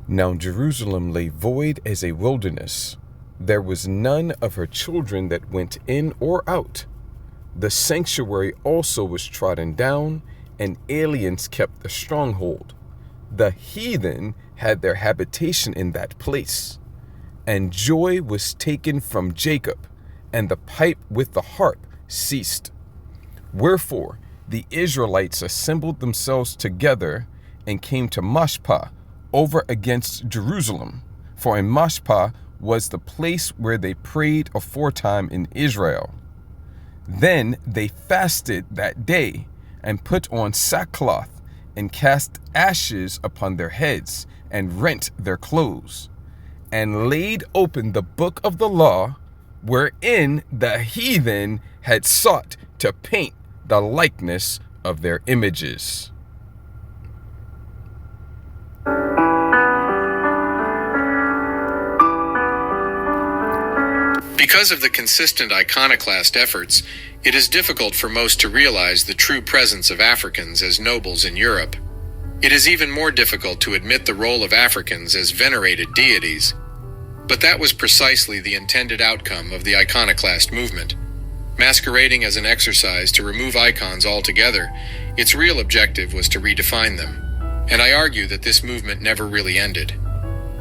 Now Jerusalem lay void as a wilderness. There was none of her children that went in or out. The sanctuary also was trodden down, and aliens kept the stronghold. The heathen had their habitation in that place. And joy was taken from Jacob, and the pipe with the harp ceased. Wherefore the Israelites assembled themselves together and came to Mashpah over against Jerusalem. For in Mashpah was the place where they prayed aforetime in Israel. Then they fasted that day, and put on sackcloth, and cast ashes upon their heads, and rent their clothes, and laid open the book of the law, wherein the heathen had sought to paint the likeness of their images. Because of the consistent iconoclast efforts, it is difficult for most to realize the true presence of Africans as nobles in Europe. It is even more difficult to admit the role of Africans as venerated deities. But that was precisely the intended outcome of the iconoclast movement. Masquerading as an exercise to remove icons altogether, its real objective was to redefine them. And I argue that this movement never really ended.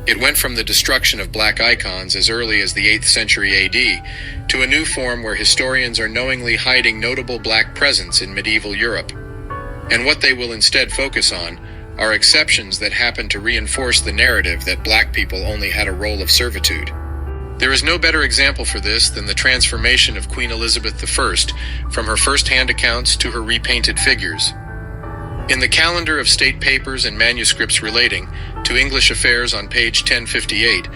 It went from the destruction of black icons as early as the 8th century AD to a new form where historians are knowingly hiding notable black presence in medieval Europe. And what they will instead focus on are exceptions that happen to reinforce the narrative that black people only had a role of servitude. There is no better example for this than the transformation of Queen Elizabeth I from her first-hand accounts to her repainted figures. In the Calendar of State Papers and Manuscripts Relating to English Affairs on page 1058,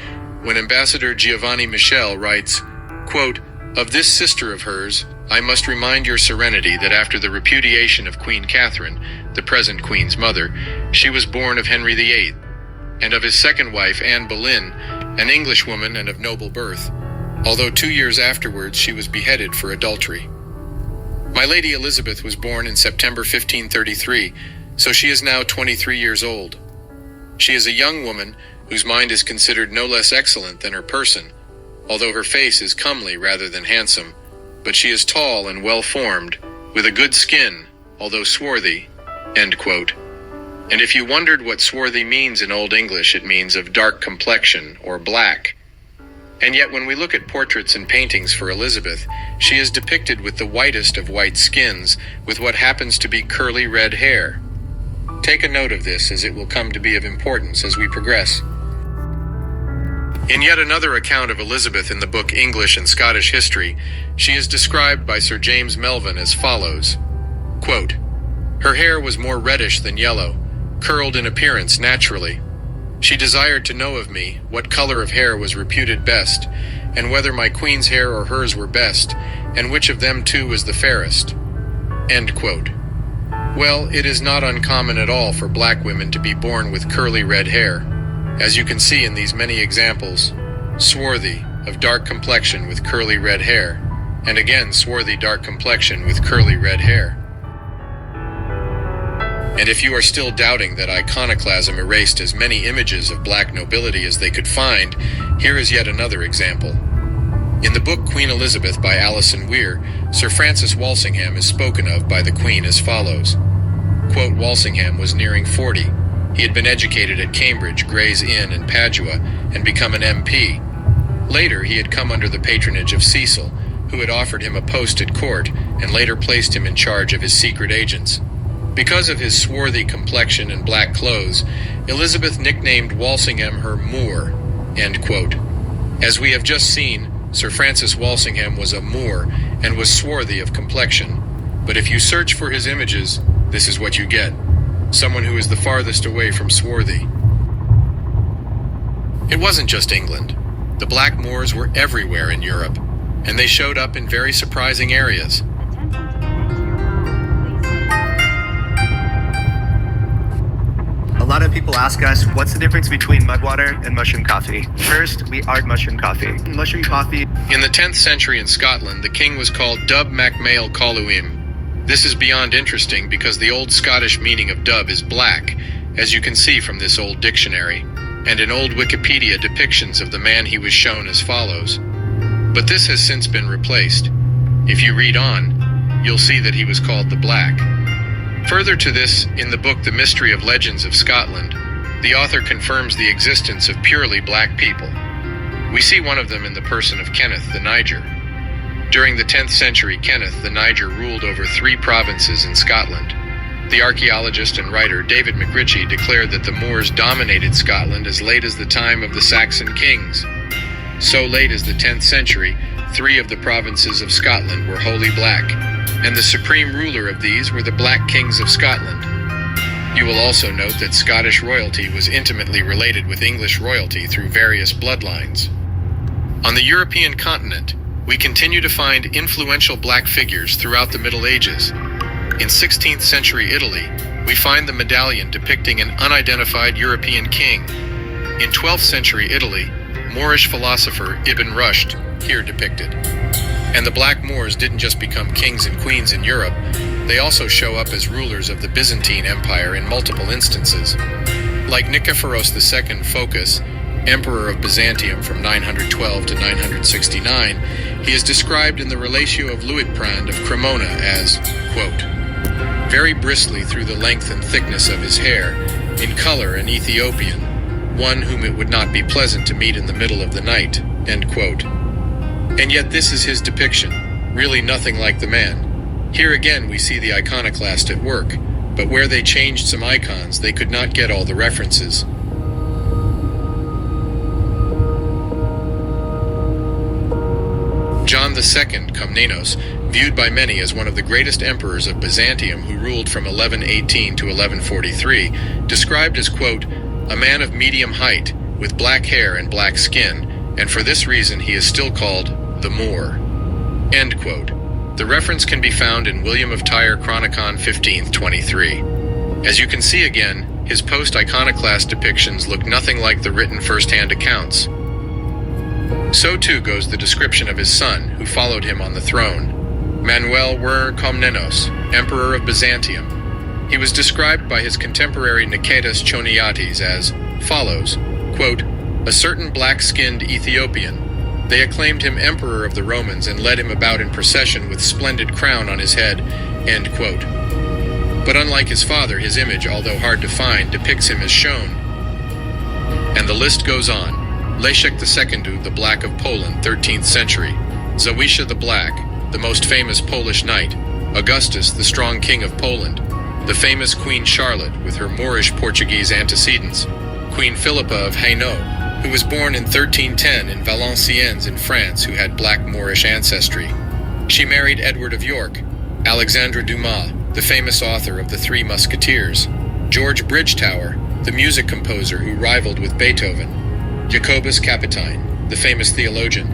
when Ambassador Giovanni Michel writes, quote, "Of this sister of hers, I must remind your serenity that after the repudiation of Queen Catherine, the present Queen's mother, she was born of Henry VIII, and of his second wife, Anne Boleyn, an Englishwoman and of noble birth, although 2 years afterwards she was beheaded for adultery. My Lady Elizabeth was born in September 1533, so she is now 23 years old. She is a young woman whose mind is considered no less excellent than her person, although her face is comely rather than handsome, but she is tall and well-formed, with a good skin, although swarthy." End quote. And if you wondered what swarthy means in Old English, it means of dark complexion or black. And yet when we look at portraits and paintings for Elizabeth, she is depicted with the whitest of white skins, with what happens to be curly red hair. Take a note of this, as it will come to be of importance as we progress. In yet another account of Elizabeth in the book English and Scottish History, she is described by Sir James Melvin as follows, quote, "Her hair was more reddish than yellow, curled in appearance naturally. She desired to know of me what color of hair was reputed best, and whether my queen's hair or hers were best, and which of them two was the fairest." End quote. Well, it is not uncommon at all for black women to be born with curly red hair, as you can see in these many examples, swarthy, of dark complexion with curly red hair, and again swarthy dark complexion with curly red hair. And if you are still doubting that iconoclasm erased as many images of black nobility as they could find, here is yet another example. In the book Queen Elizabeth by Alison Weir, Sir Francis Walsingham is spoken of by the Queen as follows. Quote, "Walsingham was nearing 40. He had been educated at Cambridge, Gray's Inn, and Padua, and become an MP. Later, he had come under the patronage of Cecil, who had offered him a post at court, and later placed him in charge of his secret agents. Because of his swarthy complexion and black clothes, Elizabeth nicknamed Walsingham her Moor." End quote. As we have just seen, Sir Francis Walsingham was a Moor and was swarthy of complexion. But if you search for his images, this is what you get. Someone who is the farthest away from swarthy. It wasn't just England. The Black Moors were everywhere in Europe, and they showed up in very surprising areas. A lot of people ask us, what's the difference between mudwater and mushroom coffee? First, we are mushroom coffee. Mushroom coffee. In the 10th century in Scotland, the king was called Dub Macmail Coluim. This is beyond interesting because the old Scottish meaning of dub is black, as you can see from this old dictionary. and in old Wikipedia depictions of the man he was shown as follows. But this has since been replaced. If you read on, you'll see that he was called the Black. Further to this, in the book The Mystery of Legends of Scotland, the author confirms the existence of purely black people. We see one of them in the person of Kenneth the Niger. During the 10th century, Kenneth the Niger ruled over 3 provinces in Scotland. The archaeologist and writer David McRitchie declared that the Moors dominated Scotland as late as the time of the Saxon kings. So late as the 10th century, 3 of the provinces of Scotland were wholly black, and the supreme ruler of these were the Black Kings of Scotland. You will also note that Scottish royalty was intimately related with English royalty through various bloodlines. On the European continent, we continue to find influential black figures throughout the Middle Ages. In 16th century Italy, we find the medallion depicting an unidentified European king. In 12th century Italy, Moorish philosopher Ibn Rushd, here depicted. And the Black Moors didn't just become kings and queens in Europe, they also show up as rulers of the Byzantine Empire in multiple instances. Like Nikephoros II Phocas, Emperor of Byzantium from 912 to 969, he is described in the Relatio of Luitprand of Cremona as, quote, very bristly through the length and thickness of his hair, in color an Ethiopian, one whom it would not be pleasant to meet in the middle of the night, end quote. And yet this is his depiction, really nothing like the man. Here again we see the iconoclast at work, but where they changed some icons, they could not get all the references. John II Komnenos, viewed by many as one of the greatest emperors of Byzantium who ruled from 1118 to 1143, described as, quote, a man of medium height, with black hair and black skin, and for this reason he is still called the Moor, end quote. The reference can be found in William of Tyre Chronicon 1523. As you can see again, his post-iconoclast depictions look nothing like the written first-hand accounts. So too goes the description of his son, who followed him on the throne, Manuel Wer Komnenos, Emperor of Byzantium. He was described by his contemporary Niketas Choniates as follows, quote, a certain black-skinned Ethiopian. They acclaimed him Emperor of the Romans and led him about in procession with splendid crown on his head, end quote. But unlike his father, his image, although hard to find, depicts him as shown. And the list goes on. Leszek II, the Black of Poland, 13th century. Zawisza the Black, the most famous Polish knight. Augustus, the strong king of Poland. The famous Queen Charlotte, with her Moorish Portuguese antecedents. Queen Philippa of Hainaut, who was born in 1310 in Valenciennes in France, who had black Moorish ancestry. She married Edward of York. Alexandre Dumas, the famous author of The Three Musketeers. George Bridgetower, the music composer who rivaled with Beethoven. Jacobus Capitine, the famous theologian,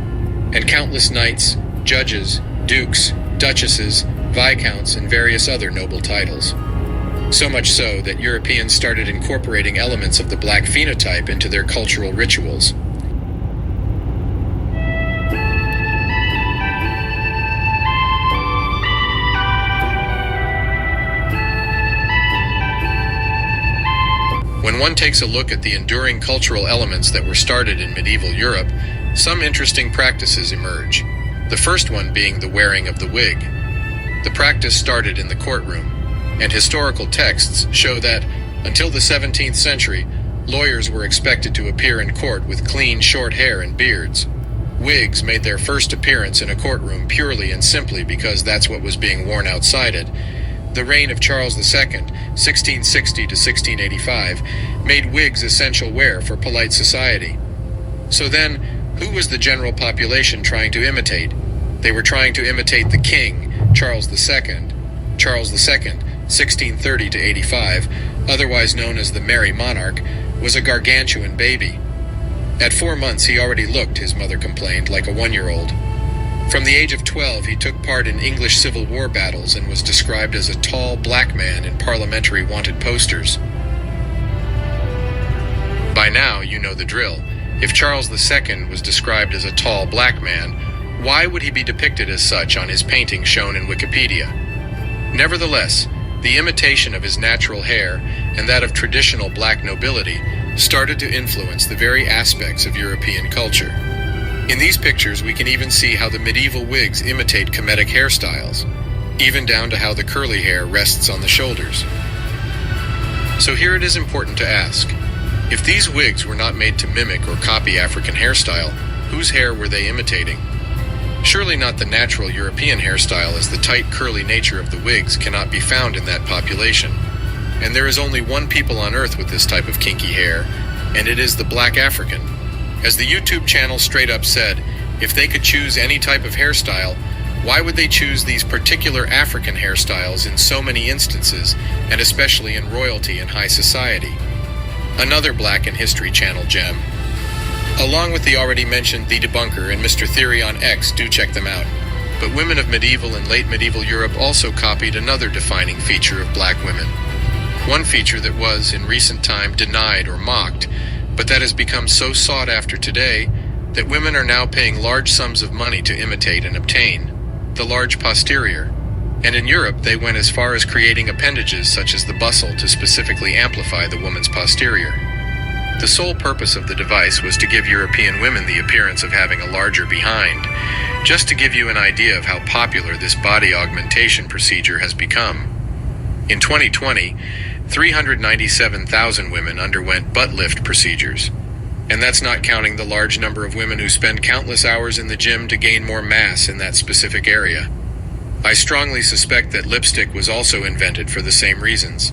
and countless knights, judges, dukes, duchesses, viscounts, and various other noble titles. So much so that Europeans started incorporating elements of the black phenotype into their cultural rituals. When one takes a look at the enduring cultural elements that were started in medieval Europe, some interesting practices emerge. The first one being the wearing of the wig. The practice started in the courtroom, and historical texts show that, until the 17th century, lawyers were expected to appear in court with clean, short hair and beards. Wigs made their first appearance in a courtroom purely and simply because that's what was being worn outside it. The reign of Charles II, 1660 to 1685, made wigs essential wear for polite society. So then, who was the general population trying to imitate? They were trying to imitate the king, Charles II. Charles II, 1630 to 85, otherwise known as the Merry Monarch, was a gargantuan baby. At 4 months he already looked, his mother complained, like a 1-year-old. From the age of 12, he took part in English Civil War battles and was described as a tall black man in parliamentary wanted posters. By now, you know the drill. If Charles II was described as a tall black man, why would he be depicted as such on his painting shown in Wikipedia? Nevertheless, the imitation of his natural hair and that of traditional black nobility started to influence the very aspects of European culture. In these pictures, we can even see how the medieval wigs imitate Kemetic hairstyles, even down to how the curly hair rests on the shoulders. So here it is important to ask, if these wigs were not made to mimic or copy African hairstyle, whose hair were they imitating? Surely not the natural European hairstyle, as the tight, curly nature of the wigs cannot be found in that population. And there is only one people on Earth with this type of kinky hair, and it is the Black African. As the YouTube channel straight up said, if they could choose any type of hairstyle, why would they choose these particular African hairstyles in so many instances, and especially in royalty and high society? Another Black in History channel gem. Along with the already mentioned The Debunker and Mr. Theory on X, do check them out. But women of medieval and late medieval Europe also copied another defining feature of Black women. One feature that was, in recent time, denied or mocked, but that has become so sought after today that women are now paying large sums of money to imitate and obtain: the large posterior. And in Europe, they went as far as creating appendages such as the bustle to specifically amplify the woman's posterior. The sole purpose of the device was to give European women the appearance of having a larger behind, just to give you an idea of how popular this body augmentation procedure has become. In 2020, 397,000 women underwent butt lift procedures. And that's not counting the large number of women who spend countless hours in the gym to gain more mass in that specific area. I strongly suspect that lipstick was also invented for the same reasons.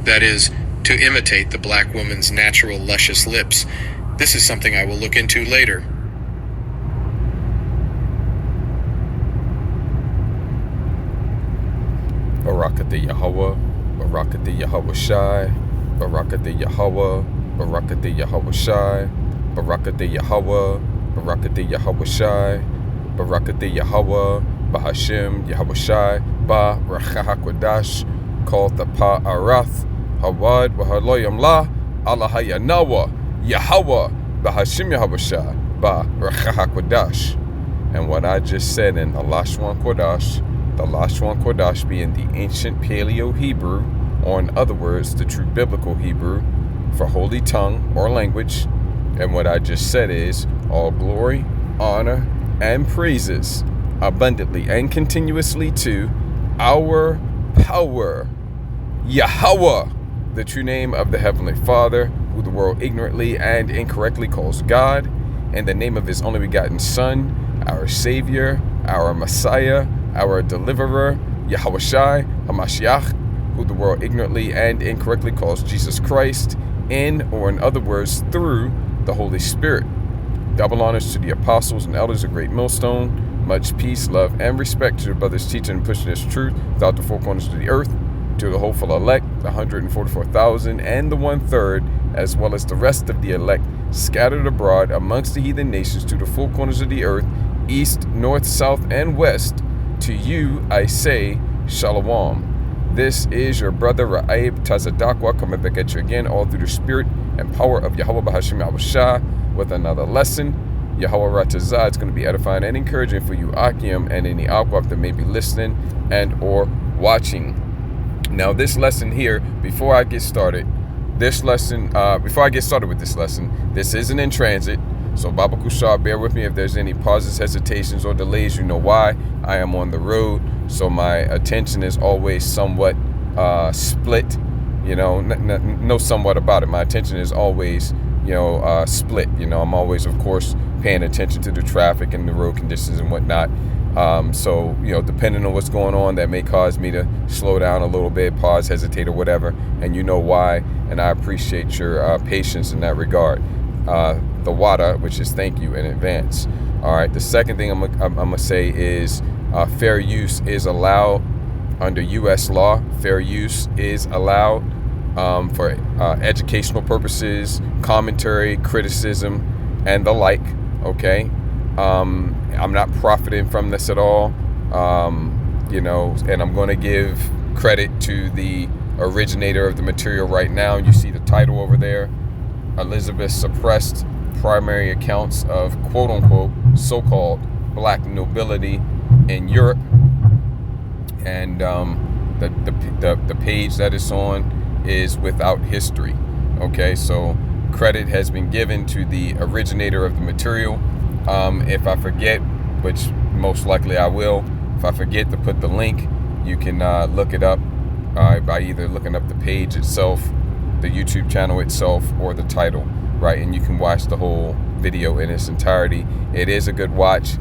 That is, to imitate the Black woman's natural luscious lips. This is something I will look into later. Barakatah Yahweh, Barakatah Yahweh Shai, Barakatah Yahweh, Barakatah Yahweh Shai, Barakatah Yahweh, Barakatah Yahweh Shai, Barakatah Yahweh, Bahashim Yahweh Shai, Ba Racha HaKodash, Kol Tapa Arath, Hawad Wahaloyam La, Allah Hayanawa, Yahweh, Bahashim Yahweh Shai, Ba Racha HaKodash. And what I just said in the Lashwan Kodash, the Lashwan Kodash being the ancient Paleo Hebrew, or in other words, the true biblical Hebrew for holy tongue or language. And what I just said is, all glory, honor, and praises abundantly and continuously to our power, Yahweh, the true name of the Heavenly Father, who the world ignorantly and incorrectly calls God, and the name of His only begotten Son, our Savior, our Messiah, our Deliverer, Yahweh Shai, HaMashiach, who the world ignorantly and incorrectly calls Jesus Christ, in, or in other words, through the Holy Spirit. Double honors to the apostles and elders of Great Millstone. Much peace, love, and respect to your brothers teaching and pushing this truth throughout the four corners of the earth, to the hopeful elect, the 144,000 and the 1/3, as well as the rest of the elect scattered abroad amongst the heathen nations to the four corners of the earth, east, north, south, and west. To you I say, Shalom. This is your brother Ra'aib Tazadakwa coming back at you again, all through the spirit and power of Yahweh Bahashim Yahweh Shah, with another lesson. Yahweh Ratazah, it's going to be edifying and encouraging for you, Akim, and any Akwaf that may be listening and or watching. Now, this lesson here, before I get started with this lesson, this isn't in transit. So, Baba Kushar, bear with me if there's any pauses, hesitations, or delays. You know why. I am on the road, so my attention is always somewhat split. You know, no somewhat about it. My attention is always, split. I'm always, of course, paying attention to the traffic and the road conditions and whatnot. So, depending on what's going on, that may cause me to slow down a little bit, pause, hesitate, or whatever. And you know why. And I appreciate your patience in that regard. The WADA, which is thank you in advance. All right. The second thing I'm gonna say is fair use is allowed under U.S. law. Fair use is allowed for educational purposes, commentary, criticism, and the like. Okay. I'm not profiting from this at all. And I'm going to give credit to the originator of the material right now. You see the title over there, Elizabeth suppressed primary accounts of quote-unquote so-called black nobility in Europe, and the page that it's on is Without History. Okay, so credit has been given to the originator of the material. If I forget, which most likely I will, if I forget to put the link, you can look it up by either looking up the page itself, the YouTube channel itself, or the title, right? And you can watch the whole video in its entirety. It is a good watch.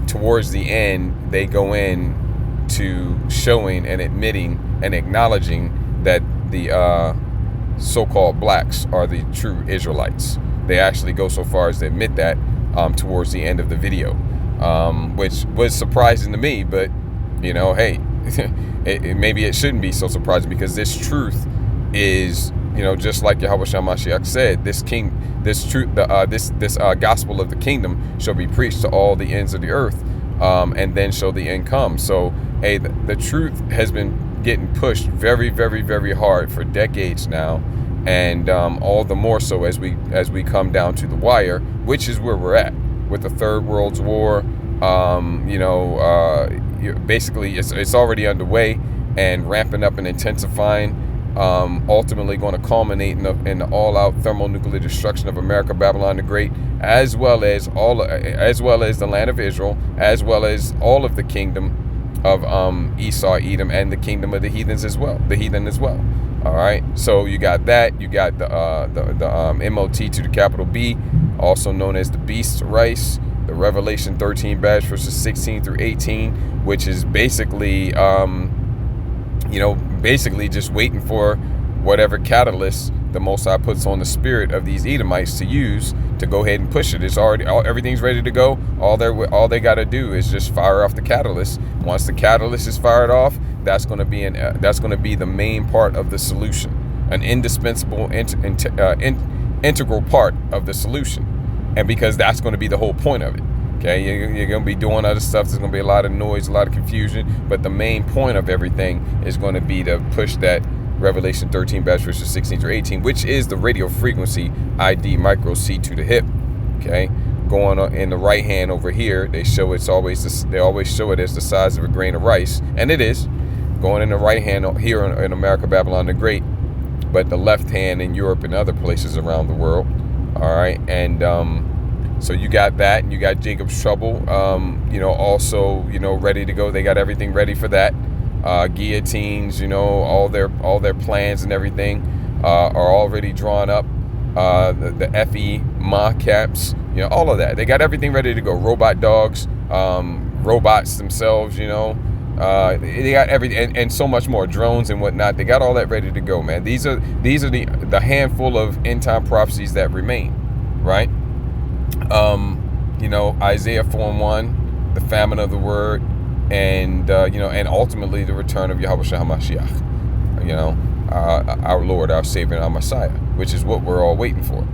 Towards the end, they go in to showing and admitting and acknowledging that the so-called blacks are the true Israelites. They actually go so far as to admit that towards the end of the video, which was surprising to me. But you know, hey, maybe it shouldn't be so surprising, because this truth is, you know, just like Yahweh Shah Mashiach said, this gospel of the kingdom shall be preached to all the ends of the earth, and then shall the end come. So, hey, the truth has been getting pushed very, very, very hard for decades now, and all the more so as we come down to the wire, which is where we're at with the Third World War. Basically, it's already underway and ramping up and intensifying. Ultimately going to culminate in the all-out thermonuclear destruction of America, Babylon the Great, as well as the land of Israel, as well as all of the kingdom of Esau, Edom, and the kingdom of the heathen as well. All right, so you got that. You got the MOT to the capital B, also known as the Beast Rice, the Revelation 13 badge verses 16 through 18, which is basically basically just waiting for whatever catalyst the Most High puts on the spirit of these Edomites to use to go ahead and push it. It's already everything's ready to go. All they got to do is just fire off the catalyst. Once the catalyst is fired off, that's going to be the main part of the solution, an indispensable integral part of the solution, and because that's going to be the whole point of it. Okay, you're going to be doing other stuff. There's going to be a lot of noise, a lot of confusion, but the main point of everything is going to be to push that Revelation 13 batch verses 16 through 18, which is the radio frequency ID micro C to the hip. Okay, going on in the right hand over here, they always show it as the size of a grain of rice, and it is going in the right hand here in America, Babylon the Great, but the left hand in Europe and other places around the world. All right, and so you got that, and you got Jacob's trouble, also, ready to go. They got everything ready for that. Guillotines, all their plans and everything are already drawn up. The FE Ma caps, all of that. They got everything ready to go. Robot dogs, robots themselves, they got everything, and so much more. Drones and whatnot. They got all that ready to go, man. These are the handful of end time prophecies that remain, right? Isaiah 4:1, the famine of the word, and and ultimately the return of Yahweh Shah HaMashiach, our Lord, our Savior, and our Messiah, which is what we're all waiting for.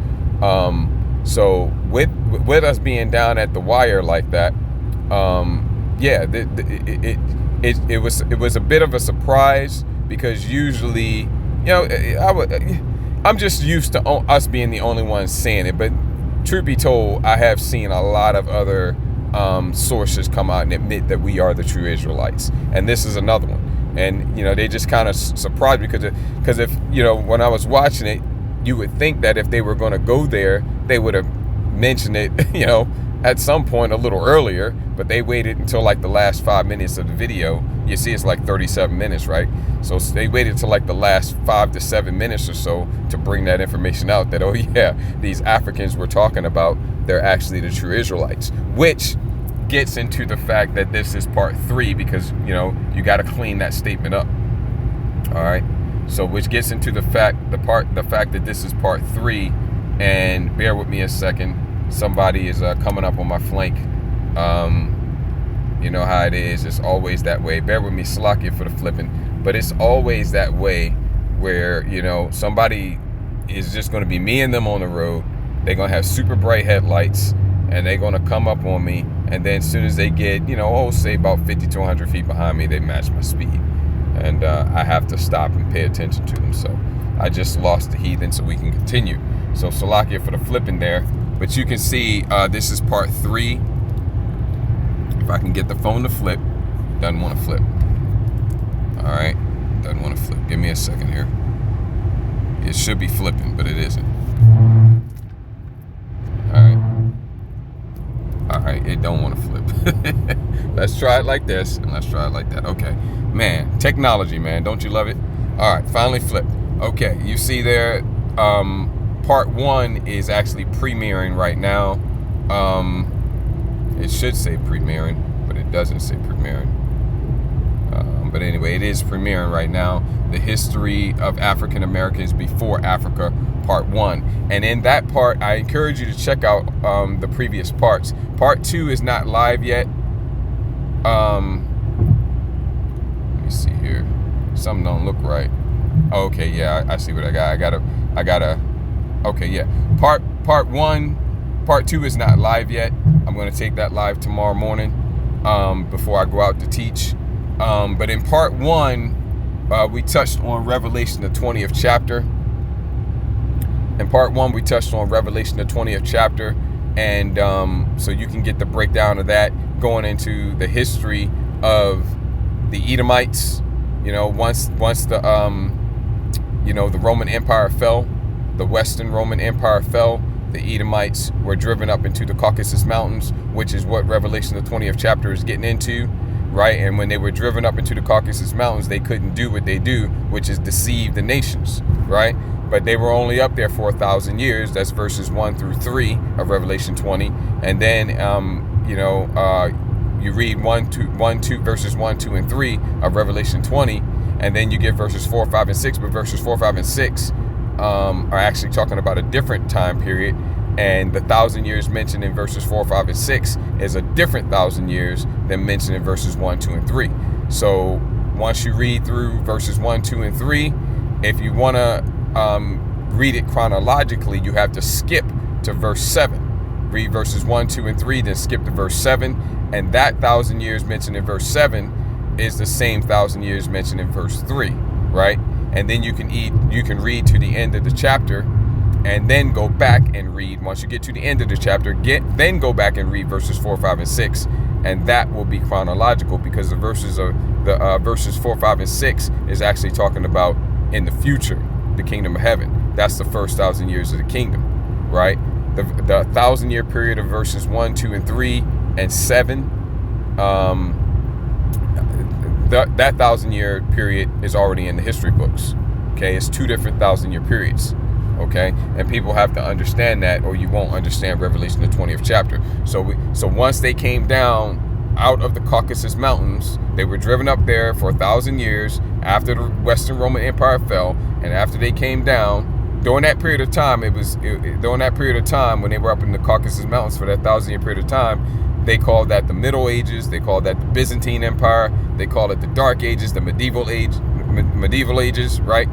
So with us being down at the wire like that, it was a bit of a surprise, because usually, I'm just used to us being the only ones saying it, but truth be told, I have seen a lot of other sources come out and admit that we are the true Israelites, and this is another one. And they just kind of surprised me, because if when I was watching it, you would think that if they were going to go there, they would have mentioned it at some point a little earlier, but they waited until like the last 5 minutes of the video. You see, it's like 37 minutes, right? So they waited till like the last 5 to 7 minutes or so to bring that information out, that, oh yeah, these Africans we're talking about, they're actually the true Israelites, which gets into the fact that this is part 3, because you got to clean that statement up. All right, so which gets into the fact that this is part 3. And bear with me a second, somebody is coming up on my flank. You know how it is, it's always that way. Bear with me, Salakia for the flipping, but it's always that way where somebody is just going to be me and them on the road. They're going to have super bright headlights, and they're going to come up on me, and then as soon as they get say about 50 to 100 feet behind me, they match my speed, and I have to stop and pay attention to them. So I just lost the heathen, so we can continue. So Salakia for the flipping there, but you can see this is part 3. If I can get the phone to flip, doesn't want to flip. All right, doesn't want to flip. Give me a second here. It should be flipping, but it isn't. All right, it don't want to flip. Let's try it like this, and let's try it like that. Okay, man, technology, man, don't you love it? All right, finally flipped. Okay, you see there, part 1 is actually premiering right now. It should say premiering, but it doesn't say premiering. But anyway, it is premiering right now. The History of African Americans Before Africa, part 1. And in that part, I encourage you to check out the previous parts. Part 2 is not live yet. Let me see here. Something don't look right. Oh, okay, yeah, I see what I got. I gotta. Okay, yeah. Part 2 is not live yet. I'm gonna take that live tomorrow morning before I go out to teach. But in part 1, we touched on Revelation, the 20th chapter. In part 1, we touched on Revelation, the 20th chapter. And so you can get the breakdown of that, going into the history of the Edomites. You know, once the the Roman Empire fell, the Western Roman Empire fell, the Edomites were driven up into the Caucasus Mountains, which is what Revelation, the 20th chapter, is getting into. Right, and when they were driven up into the Caucasus Mountains, they couldn't do what they do, which is deceive the nations, right? But they were only up there for 1,000 years. That's verses 1 through 3 of Revelation 20. And then, you read verses 1, 2, and 3 of Revelation 20, and then you get verses 4, 5, and 6. But verses 4, 5, and 6 are actually talking about a different time period. And the 1,000 years mentioned in verses 4, 5, and 6 is a different 1,000 years than mentioned in verses 1, 2, and 3. So once you read through verses 1, 2, and 3, if you want to read it chronologically, you have to skip to verse 7. Read verses 1, 2, and 3, then skip to verse 7. And that 1,000 years mentioned in verse 7 is the same 1,000 years mentioned in verse 3, right? And then you can read to the end of the chapter, and then go back and read. Once you get to the end of the chapter, then go back and read verses 4, 5, and 6, and that will be chronological, because the verses 4, 5, and 6 is actually talking about in the future, the kingdom of heaven. That's the first 1,000 years of the kingdom, right? The 1,000-year period of verses 1, 2, and 3, and 7. That 1,000-year period is already in the history books. Okay, it's 2 different 1,000-year periods. Okay, and people have to understand that, or you won't understand Revelation, the 20th chapter. So once they came down out of the Caucasus Mountains, they were driven up there for 1,000 years after the Western Roman Empire fell, and after they came down, during that period of time, during that period of time when they were up in the Caucasus Mountains for that 1,000-year period of time, they called that the Middle Ages, they called that the Byzantine Empire, they called it the Dark Ages, the Medieval Ages, right?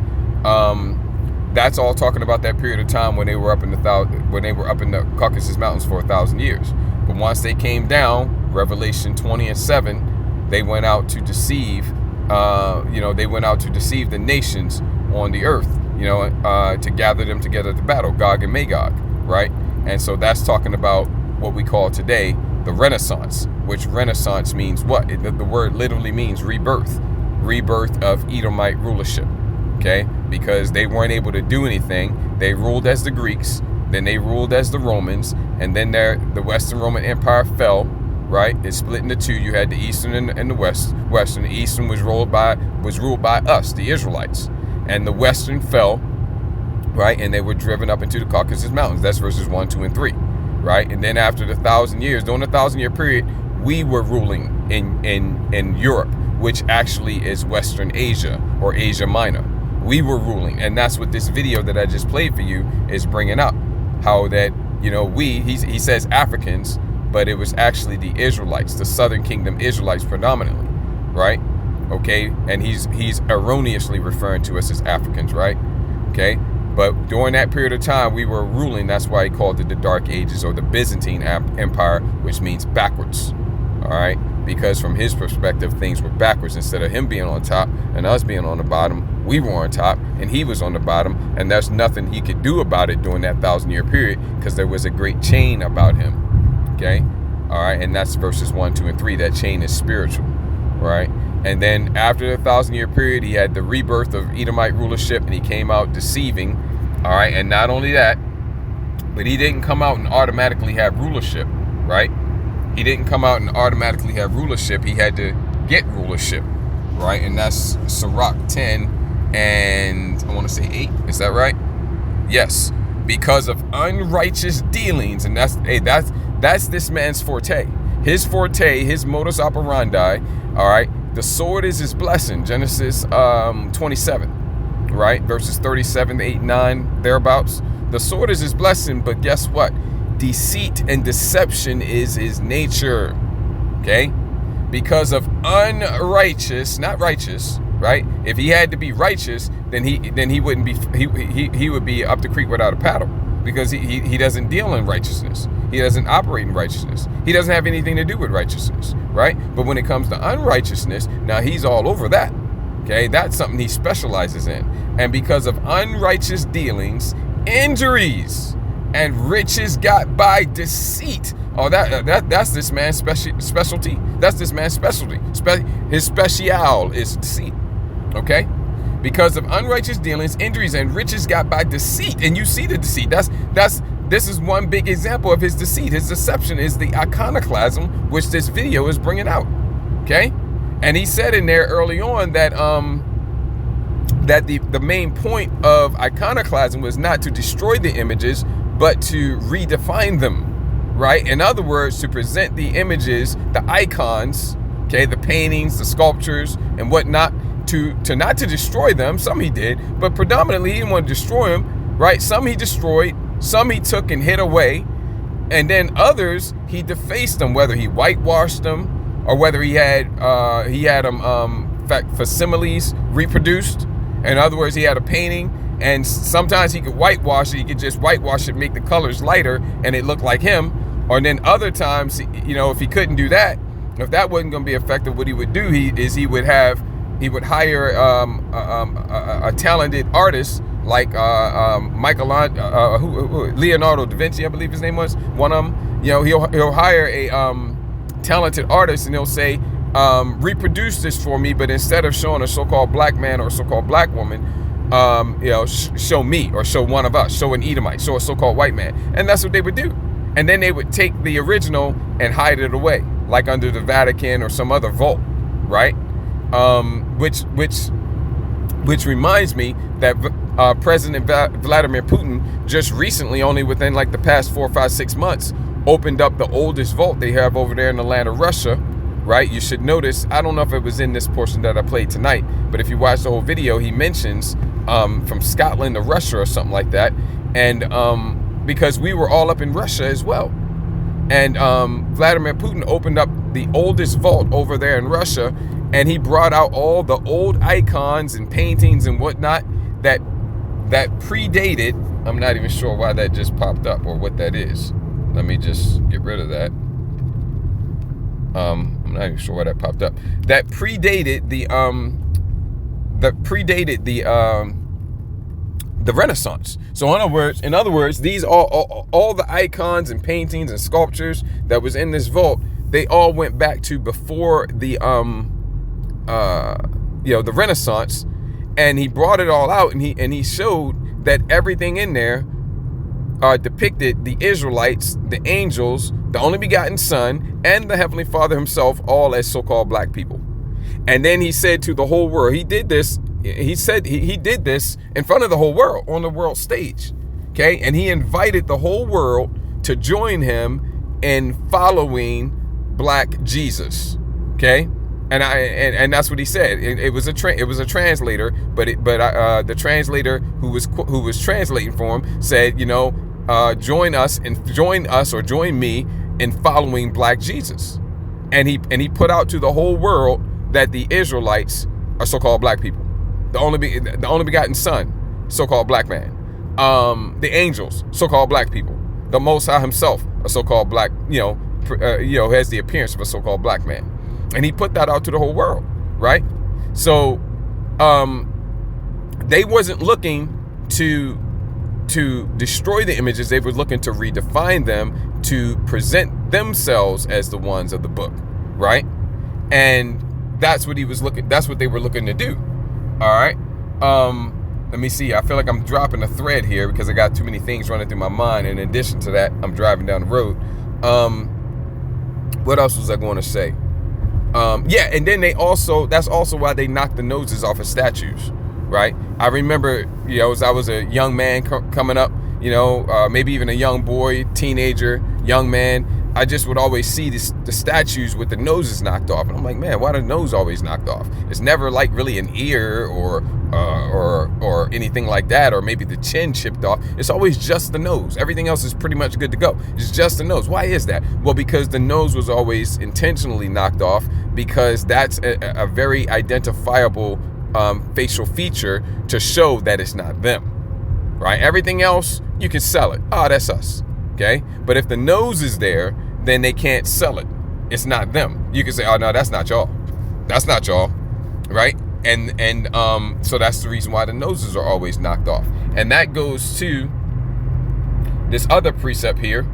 That's all talking about that period of time when they were up in the Caucasus Mountains for 1,000 years. But once they came down, Revelation 20 and 7, they went out to deceive. They went out to deceive the nations on the earth. To gather them together to battle, Gog and Magog, right? And so that's talking about what we call today the Renaissance, which Renaissance means what? The word literally means rebirth of Edomite rulership. Okay, because they weren't able to do anything. They ruled as the Greeks, then they ruled as the Romans, and then the Western Roman Empire fell, right? It split into 2. You had the Eastern and the Western. The Eastern was ruled by us, the Israelites, and the Western fell, right? And they were driven up into the Caucasus Mountains. That's verses 1, 2, and 3, right? And then after the 1,000 years, during the 1,000-year period, we were ruling in Europe, which actually is Western Asia or Asia Minor. We were ruling, and that's what this video that I just played for you is bringing up. How that, he says Africans, but it was actually the Israelites, the Southern Kingdom Israelites predominantly, right? Okay, and he's erroneously referring to us as Africans, right? Okay, but during that period of time, we were ruling. That's why he called it the Dark Ages or the Byzantine Empire, which means backwards, all right? Because from his perspective, things were backwards. Instead of him being on top and us being on the bottom, we were on top and he was on the bottom, and there's nothing he could do about it during that 1,000-year period, because there was a great chain about him. Okay, all right, and that's verses 1, 2, and 3. That chain is spiritual. right? And then after the 1,000-year period, he had the rebirth of Edomite rulership, and he came out deceiving, all right? And not only that, but he didn't come out and automatically have rulership, right? He didn't come out and automatically have rulership. He had to get rulership, right? And that's Sirach 10 and I want to say 8. Is that right? Yes. Because of unrighteous dealings, and that's this man's forte. His forte, his modus operandi, all right? The sword is his blessing, Genesis 27, right? Verses 37, 8, 9, thereabouts. The sword is his blessing, but guess what? Deceit and deception is his nature, okay? Because of unrighteous, not righteous, right? If he had to be righteous, then he wouldn't be, he would be up the creek without a paddle, because he doesn't deal in righteousness. He doesn't operate in righteousness. He doesn't have anything to do with righteousness, right? But when it comes to unrighteousness, now he's all over that, okay? That's something he specializes in. And because of unrighteous dealings, injuries, and riches got by deceit. Oh, that's this man's specialty. That's this man's specialty. His speciale is deceit, okay? Because of unrighteous dealings, injuries, and riches got by deceit. And you see the deceit. This is one big example of his deceit. His deception is the iconoclasm, which this video is bringing out, okay? And he said in there early on that that the main point of iconoclasm was not to destroy the images, but to redefine them, right? In other words, to present the images, the icons, okay, the paintings, the sculptures, and whatnot, to not to destroy them. Some he did, but predominantly he didn't want to destroy them, right? Some he destroyed, some he took and hid away, and then others he defaced them, whether he whitewashed them or whether he had them facsimiles reproduced. In other words, he had a painting, and sometimes he could whitewash it. He could just whitewash it, make the colors lighter, and it looked like him. Or then other times, you know, if he couldn't do that, if that wasn't going to be effective, what he would do he would hire a talented artist like Leonardo da Vinci, I believe his name was, one of them. You know, he'll hire a talented artist, and he'll say, reproduce this for me, but instead of showing a so-called black man or a so-called black woman, you know, show me, or show one of us, show an Edomite, show a so-called white man. And that's what they would do. And then they would take the original and hide it away, like under the Vatican or some other vault, right? Which reminds me that President Vladimir Putin just recently, only within like the past 4, 5, 6 months, opened up the oldest vault they have over there in the land of Russia, right? You should notice, I don't know if it was in this portion that I played tonight, but if you watch the whole video, he mentions from Scotland to Russia or something like that. And because we were all up in Russia as well. And Vladimir Putin opened up the oldest vault over there in Russia, and he brought out all the old icons and paintings and whatnot that predated. I'm not even sure why that just popped up or what that is. Let me just get rid of that. I'm not even sure why that popped up. That predated the Renaissance. So in other words, these all the icons and paintings and sculptures that was in this vault, they all went back to before the the Renaissance, and he brought it all out, and he showed that everything in there depicted the Israelites, the angels, the only begotten Son, and the Heavenly Father himself, all as so-called black people. And then he said to the whole world, he did this. He said he did this in front of the whole world, on the world stage, okay? And he invited the whole world to join him in following Black Jesus, okay? And that's what he said. It was a translator, but the translator who was translating for him said, you know, join us or join me in following Black Jesus. And he put out to the whole world that the Israelites are so-called black people. The only begotten Son, so-called black man. The angels, so-called black people. The Most High himself, a so-called black, has the appearance of a so-called black man. And he put that out to the whole world, right? So they wasn't looking to destroy the images. They were looking to redefine them, to present themselves as the ones of the book, right? And that's what they were looking to do. All right. Let me see. I feel like I'm dropping a thread here because I got too many things running through my mind. In addition to that, I'm driving down the road. What else was I going to say? Yeah, and then that's also why they knocked the noses off of statues, right? I remember, as I was a young man coming up, maybe even a young boy, teenager, young man, I just would always see the statues with the noses knocked off. And I'm like, man, why the nose always knocked off? It's never like really an ear or anything like that, or maybe the chin chipped off. It's always just the nose. Everything else is pretty much good to go. It's just the nose. Why is that? Well, because the nose was always intentionally knocked off, because that's a very identifiable facial feature to show that it's not them, right? Everything else, you can sell it. Oh, that's us. Okay, but if the nose is there, then they can't sell it. It's not them. You can say, oh no, that's not y'all. That's not y'all, right? And so that's the reason why the noses are always knocked off. And that goes to this other precept here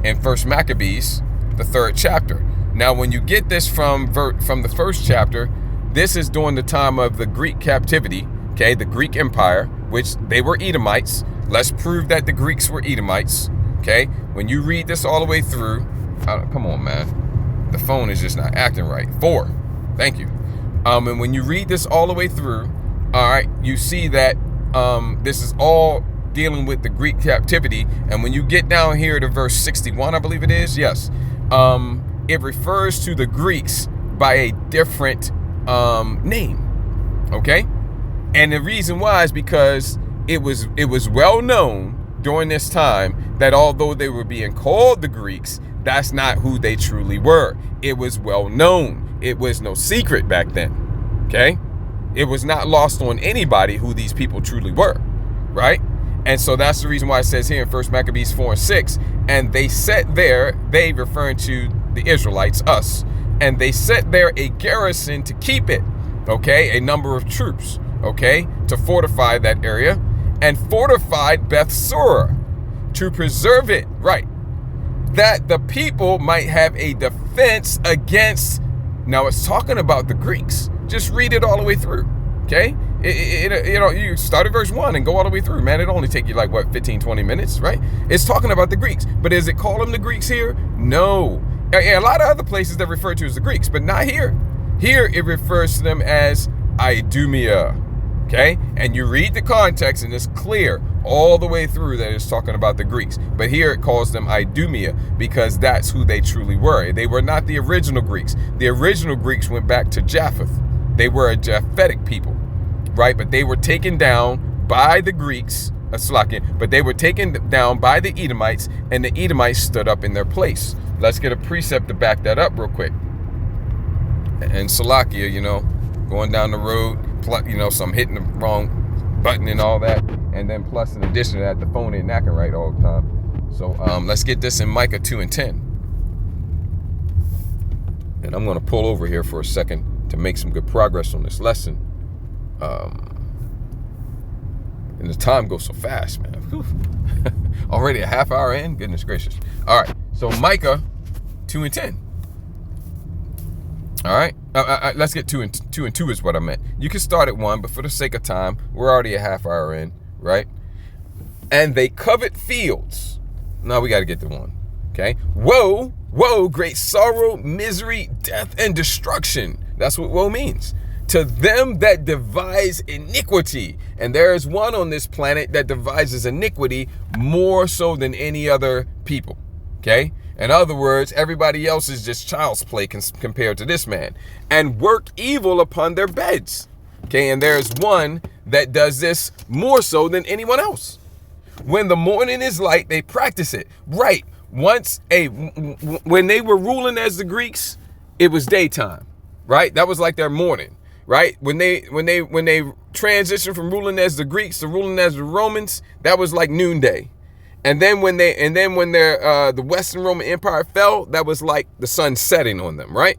in First Maccabees, the 3rd chapter. Now, when you get this from the 1st chapter, this is during the time of the Greek captivity. Okay, the Greek Empire, which they were Edomites. Let's prove that the Greeks were Edomites. Okay, when you read this all the way through, come on, man, the phone is just not acting right. 4, thank you. And when you read this all the way through, all right, you see that this is all dealing with the Greek captivity. And when you get down here to verse 61, I believe it is, yes, it refers to the Greeks by a different name. Okay, and the reason why is because it was well known during this time that although they were being called the Greeks, that's not who they truly were. It was well known. It was no secret back then. Okay? It was not lost on anybody who these people truly were, right? And so that's the reason why it says here in 1 Maccabees 4 and 6, and they set there, they referring to the Israelites, us, and they set there a garrison to keep it, okay? A number of troops, okay? To fortify that area, and fortified Bethsura to preserve it, right? That the people might have a defense against. Now it's talking about the Greeks. Just read it all the way through, okay? You start at verse 1 and go all the way through, man. It'll only take you like, 15, 20 minutes, right? It's talking about the Greeks. But does it call them the Greeks here? No. A lot of other places that refer to as the Greeks, but not here. Here it refers to them as Idumea. Okay, and you read the context and it's clear all the way through that it's talking about the Greeks. But here it calls them Idumea because that's who they truly were. They were not the original Greeks. The original Greeks went back to Japheth. They were a Japhetic people, right? But they were taken down by the Greeks, but they were taken down by the Edomites, and the Edomites stood up in their place. Let's get a precept to back that up real quick. And Salakia, going down the road, so I'm hitting the wrong button and all that. And then plus, in addition to that, the phone ain't knacking right all the time. So let's get this in Micah 2 and 10. And I'm going to pull over here for a second to make some good progress on this lesson. And the time goes so fast, man. Whew. Already a half hour in? Goodness gracious. All right, so Micah 2 and 10. All right, let's get 2 and 2 is what I meant. You can start at 1, but for the sake of time, we're already a half hour in, right? And they covet fields. Now we got to get to 1, okay? Woe, woe, great sorrow, misery, death, and destruction. That's what woe means. To them that devise iniquity. And there is one on this planet that devises iniquity more so than any other people, okay? In other words, everybody else is just child's play compared to this man. And work evil upon their beds. Okay, and there's one that does this more so than anyone else. When the morning is light, they practice it. Right. When they were ruling as the Greeks, it was daytime. Right? That was like their morning. Right? When they transitioned from ruling as the Greeks to ruling as the Romans, that was like noonday. And then when the Western Roman Empire fell, that was like the sun setting on them, right?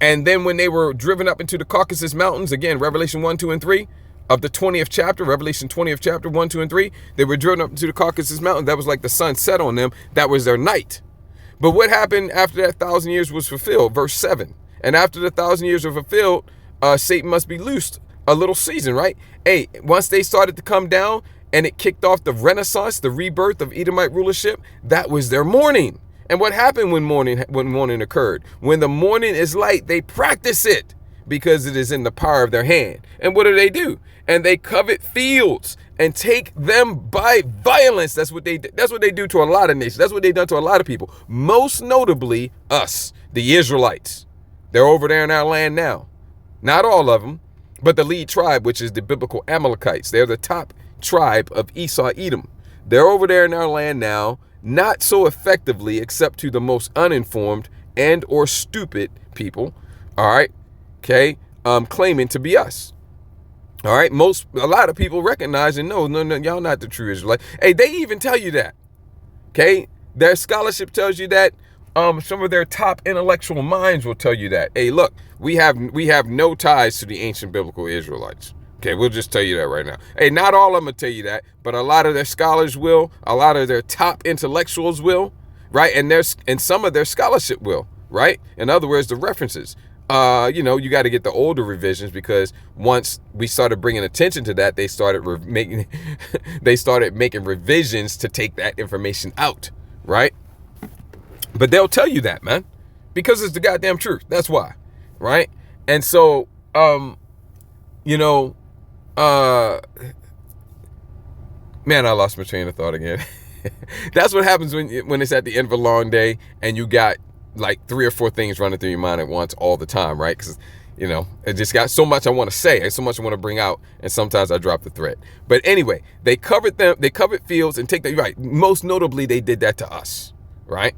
And then when they were driven up into the Caucasus Mountains, again, Revelation 1, 2, and 3 of the 20th chapter, Revelation 20th chapter, 1, 2, and 3, they were driven up into the Caucasus Mountains. That was like the sun set on them. That was their night. But what happened after that 1,000 years was fulfilled? Verse 7. And after the 1,000 years are fulfilled, Satan must be loosed a little season, right? Hey, once they started to come down and it kicked off the renaissance, the rebirth of Edomite rulership, that was their mourning. And what happened when morning occurred? When the morning is light, they practice it because it is in the power of their hand. And what do? And they covet fields and take them by violence. That's what they do to a lot of nations. That's what they've done to a lot of people. Most notably us, the Israelites. They're over there in our land now. Not all of them, but the lead tribe, which is the biblical Amalekites. They're the top tribe of Esau, Edom. They're over there in our land now, not so effectively except to the most uninformed and or stupid people, all right, okay, claiming to be us. All right, a lot of people recognize and no, y'all not the true Israelite. Hey, they even tell you that, okay? Their scholarship tells you that. Some of their top intellectual minds will tell you that. Hey, look, we have no ties to the ancient biblical Israelites. Okay, we'll just tell you that right now. Hey, not all of them will tell you that, but a lot of their scholars will. A lot of their top intellectuals will, right? And some of their scholarship will, right? In other words, the references. You got to get the older revisions, because once we started bringing attention to that, they started making revisions to take that information out, right? But they'll tell you that, man, because it's the goddamn truth. That's why, right? And so, man, I lost my train of thought again. That's what happens when it's at the end of a long day and you got like 3 or 4 things running through your mind at once all the time, right? Because, it just got so much I want to say, so much I want to bring out, and sometimes I drop the thread. But anyway, they covered fields and take them, right? Most notably, they did that to us, right?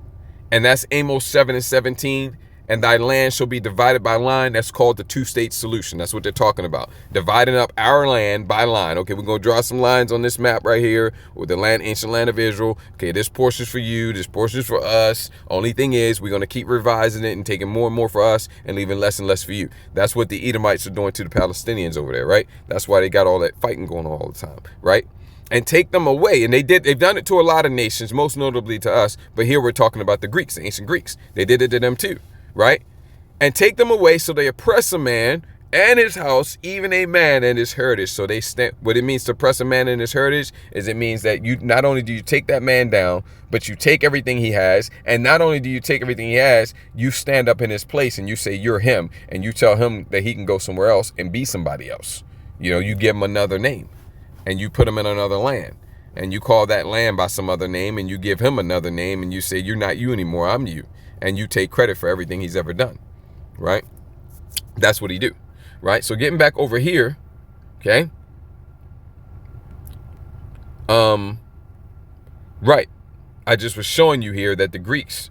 And that's Amos 7:17. And thy land shall be divided by line. That's called the two-state solution. That's what they're talking about. Dividing up our land by line. Okay, we're going to draw some lines on this map right here with the ancient land of Israel. Okay, this portion's for you. This portion's for us. Only thing is, we're going to keep revising it and taking more and more for us and leaving less and less for you. That's what the Edomites are doing to the Palestinians over there, right? That's why they got all that fighting going on all the time, right? And take them away. And they've done it to a lot of nations, most notably to us. But here we're talking about the Greeks, the ancient Greeks. They did it to them too. Right? And take them away, so they oppress a man and his house, even a man and his heritage. So they stand. What it means to oppress a man and his heritage is it means that you not only do you take that man down, but you take everything he has. And not only do you take everything he has, you stand up in his place and you say you're him, and you tell him that he can go somewhere else and be somebody else. You give him another name, and you put him in another land, and you call that land by some other name, and you give him another name, and you say you're not you anymore, I'm you. And you take credit for everything he's ever done, right? That's what he do, right? So getting back over here, okay? Right. I just was showing you here that the Greeks,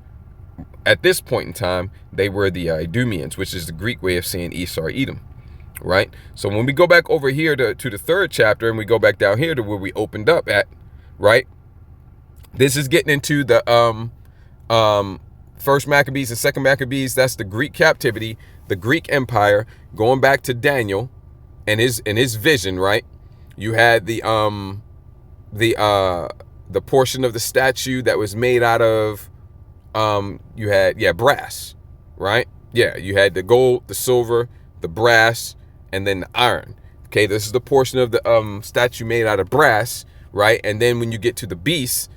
at this point in time, they were the Idumeans, which is the Greek way of saying Esau, Edom, right? So when we go back over here to the 3rd chapter, and we go back down here to where we opened up at, right? This is getting into the First Maccabees and Second Maccabees. That's the Greek captivity, the Greek Empire, going back to Daniel and his vision, right? You had the portion of the statue that was made out of you had brass, right? Yeah, you had the gold, the silver, the brass, and then the iron. Okay, this is the portion of the statue made out of brass, right? And then when you get to the beast,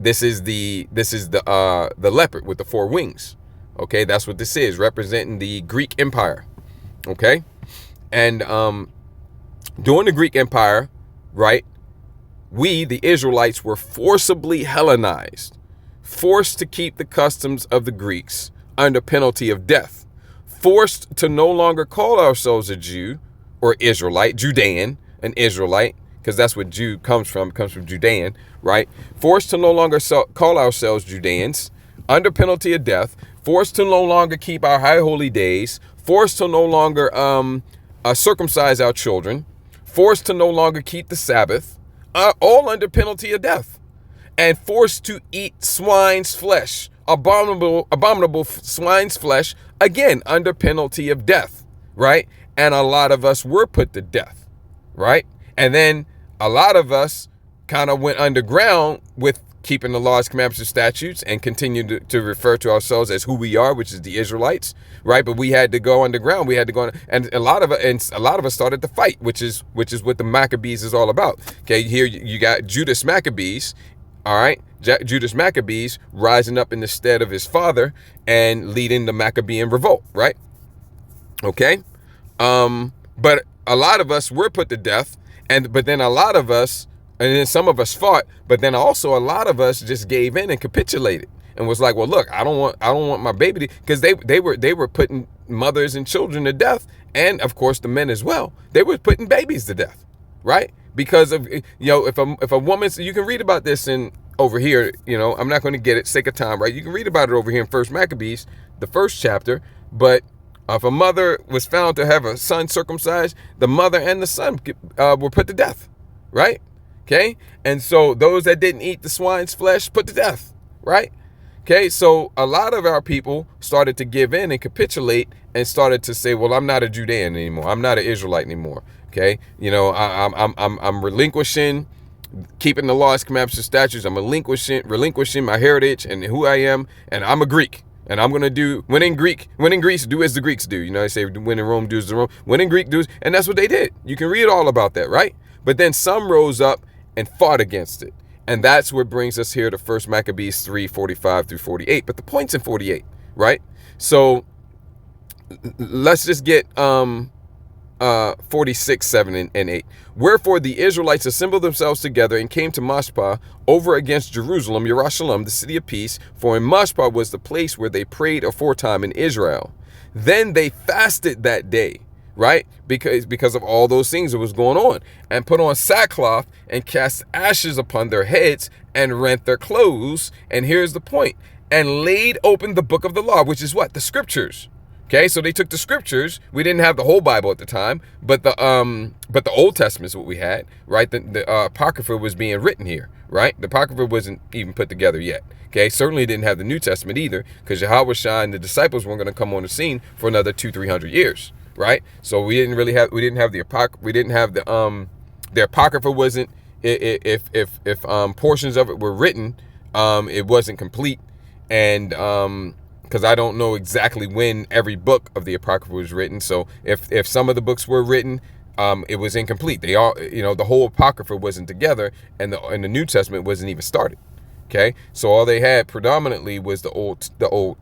this is the leopard with the 4 wings. Okay, that's what this is, representing the Greek Empire. Okay, and during the Greek Empire, right, we, the Israelites, were forcibly Hellenized, forced to keep the customs of the Greeks under penalty of death, forced to no longer call ourselves a Jew or Israelite, Judean, an Israelite, because that's what Jew comes from Judean, right? Forced to no longer call ourselves Judeans, under penalty of death, forced to no longer keep our high holy days, forced to no longer circumcise our children, forced to no longer keep the Sabbath, all under penalty of death, and forced to eat swine's flesh, abominable swine's flesh, again, under penalty of death, right? And a lot of us were put to death, right? And then a lot of us kind of went underground with keeping the laws, commandments, and statutes, and continue to refer to ourselves as who we are, which is the Israelites, right? But we had to go underground. We had to go, and a lot of us started to fight, which is what the Maccabees is all about. Okay, here you got Judas Maccabees, all right, Judas Maccabees rising up in the stead of his father and leading the Maccabean revolt, right? Okay, but a lot of us were put to death, but then a lot of us. And then some of us fought, but then also a lot of us just gave in and capitulated and was like, well, look, I don't want my baby to, because they were putting mothers and children to death, and of course the men as well. They were putting babies to death, right? Because of, if a woman, so you can read about this in over here, I'm not going to get it, sake of time, right? You can read about it over here in First Maccabees, the first chapter, but if a mother was found to have a son circumcised, the mother and the son were put to death, right? Okay, and so those that didn't eat the swine's flesh put to death, right? Okay, so a lot of our people started to give in and capitulate and started to say, well, I'm not a Judean anymore. I'm not an Israelite anymore. Okay, I'm relinquishing keeping the laws, commandments, and statutes. I'm relinquishing my heritage and who I am, and I'm a Greek. And I'm gonna do when in Greece, do as the Greeks do. They say when in Rome, do as the Rome. When in Greek, do as, and that's what they did. You can read all about that, right? But then some rose up and fought against it. And that's what brings us here to 1 Maccabees 3:45 through 48. But the point's in 48, right? So let's just get 46, 7, and 8. Wherefore the Israelites assembled themselves together and came to Mashpah over against Jerusalem, Yerushalayim, the city of peace. For in Mashpah was the place where they prayed aforetime in Israel. Then they fasted that day, right? Because of all those things that was going on, and put on sackcloth and cast ashes upon their heads and rent their clothes. And here's the point: and laid open the book of the law, which is what? The scriptures. Okay, so they took the scriptures. We didn't have the whole Bible at the time, but the Old Testament is what we had, right? The Apocrypha was being written here, right? The Apocrypha wasn't even put together yet. Okay, certainly didn't have the New Testament either, because Yahweh Shai and the disciples weren't going to come on the scene for another 200-300 years, right? So we didn't have the Apocrypha wasn't, if portions of it were written, it wasn't complete, and because I don't know exactly when every book of the Apocrypha was written. So if some of the books were written, it was incomplete. They all, the whole Apocrypha wasn't together, and the New Testament wasn't even started. Okay, so all they had predominantly was the Old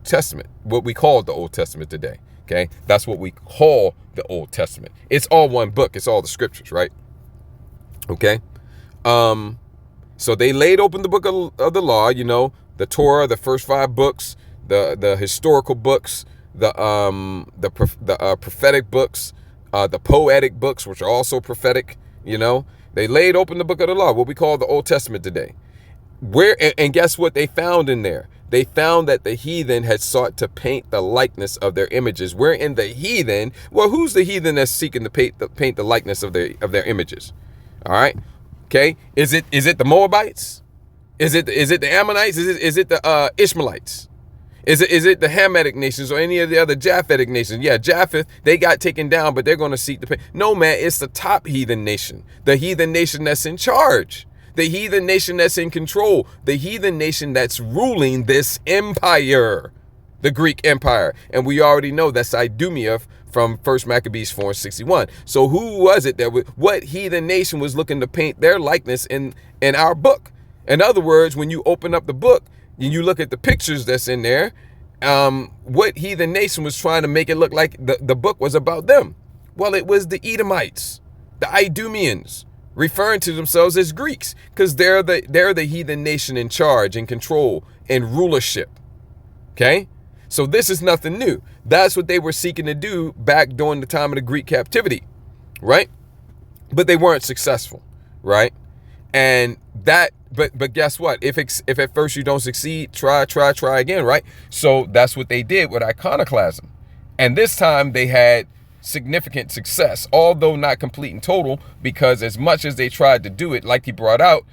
Testament, what we call the Old Testament today. Okay, that's what we call the Old Testament. It's all one book. It's all the scriptures, right? Okay, so they laid open the book of the law. The Torah, the first 5 books. The historical books, the prophetic books, the poetic books, which are also prophetic. They laid open the book of the law, what we call the Old Testament today. And guess what they found in there? They found that the heathen had sought to paint the likeness of their images. Wherein the heathen, well, who's the heathen that's seeking to paint the likeness of their images? All right, okay. Is it the Moabites? Is it the Ammonites? Is it the Ishmaelites? Is it the Hamitic nations or any of the other Japhetic nations? Yeah, Japheth, they got taken down, but they're going to seek the pain. No, man, it's the top heathen nation. The heathen nation that's in charge. The heathen nation that's in control. The heathen nation that's ruling this empire. The Greek Empire. And we already know that's Idumea from 1 Maccabees 4:61. So who was it what heathen nation was looking to paint their likeness in our book? In other words, when you open up the book, and you look at the pictures that's in there, what heathen nation was trying to make it look like the book was about them? Well, it was the Edomites, the Idumeans, referring to themselves as Greeks, because they're the heathen nation in charge and control and rulership. Okay? So this is nothing new. That's what they were seeking to do back during the time of the Greek captivity, right? But they weren't successful, right? And that, but guess what? If at first you don't succeed, try again, right? So that's what they did with iconoclasm. And this time they had significant success, although not complete and total, because as much as they tried to do it, like he brought out,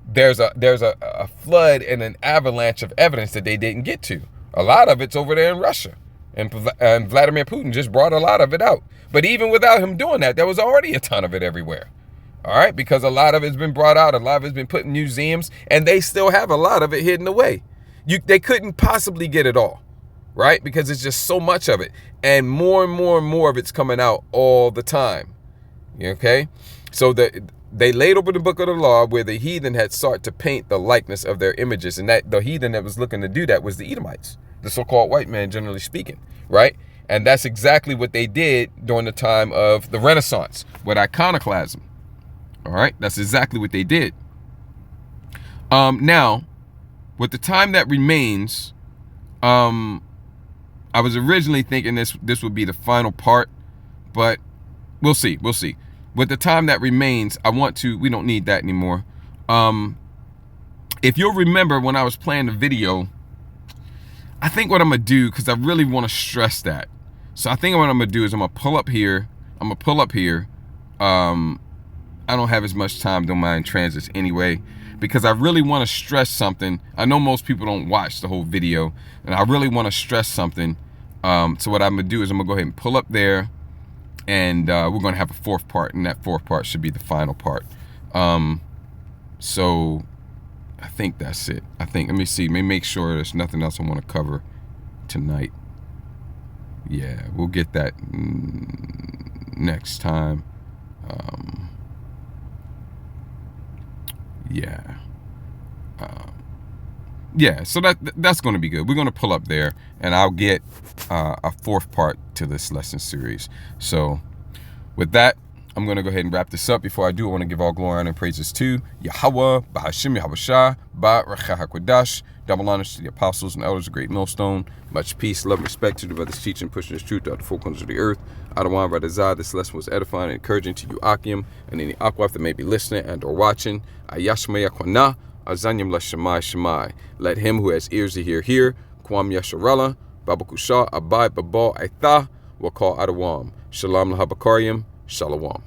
there's a flood and an avalanche of evidence that they didn't get to. A lot of it's over there in Russia, and Vladimir Putin just brought a lot of it out. But even without him doing that, there was already a ton of it everywhere. All right, because a lot of it's been brought out, a lot of it's been put in museums, and they still have a lot of it hidden away. They couldn't possibly get it all, right? Because it's just so much of it, and more of it's coming out all the time. Okay, so they laid open the book of the law where the heathen had sought to paint the likeness of their images, and that the heathen that was looking to do that was the Edomites, the so-called white man, generally speaking, right? And that's exactly what they did during the time of the Renaissance with iconoclasm. All right, that's exactly what they did. Now, with the time that remains, I was originally thinking this would be the final part, but we'll see. With the time that remains, we don't need that anymore. If you'll remember when I was playing the video, I think what I'm gonna do, because I really want to stress that. So I think what I'm gonna do is I'm gonna pull up here. I don't have as much time, don't mind transits anyway, because I really want to stress something. I know most people don't watch the whole video, and I really want to stress something. So what I'm gonna do is I'm gonna go ahead and pull up there, and we're gonna have a fourth part, and that fourth part should be the final part. So I think that's it. Let me see, let me make sure there's nothing else I want to cover tonight. Yeah, we'll get that next time. Yeah, so that's going to be good. We're going to pull up there, and I'll get a fourth part to this lesson series. So with that, I'm going to go ahead and wrap this up. Before I do, I want to give all glory, honor, and praises to Yahweh, Bahashim Yahushua, Ba'Recha HaKodash, double honors to the apostles and elders of Great Millstone. Much peace, love, and respect to the brothers teaching, pushing this truth out the four corners of the earth. Adawan Radazah, this lesson was edifying and encouraging to you, Akim, and any Akwaf that may be listening and or watching. Ayashma Yakwana, Azanyam Lashamai Shemai. Let him who has ears to hear. Kwam Yasharala, Babakusha, Abai Babal Aitha, Wakal Adawam. Shalom Lahabakariam, Shalom.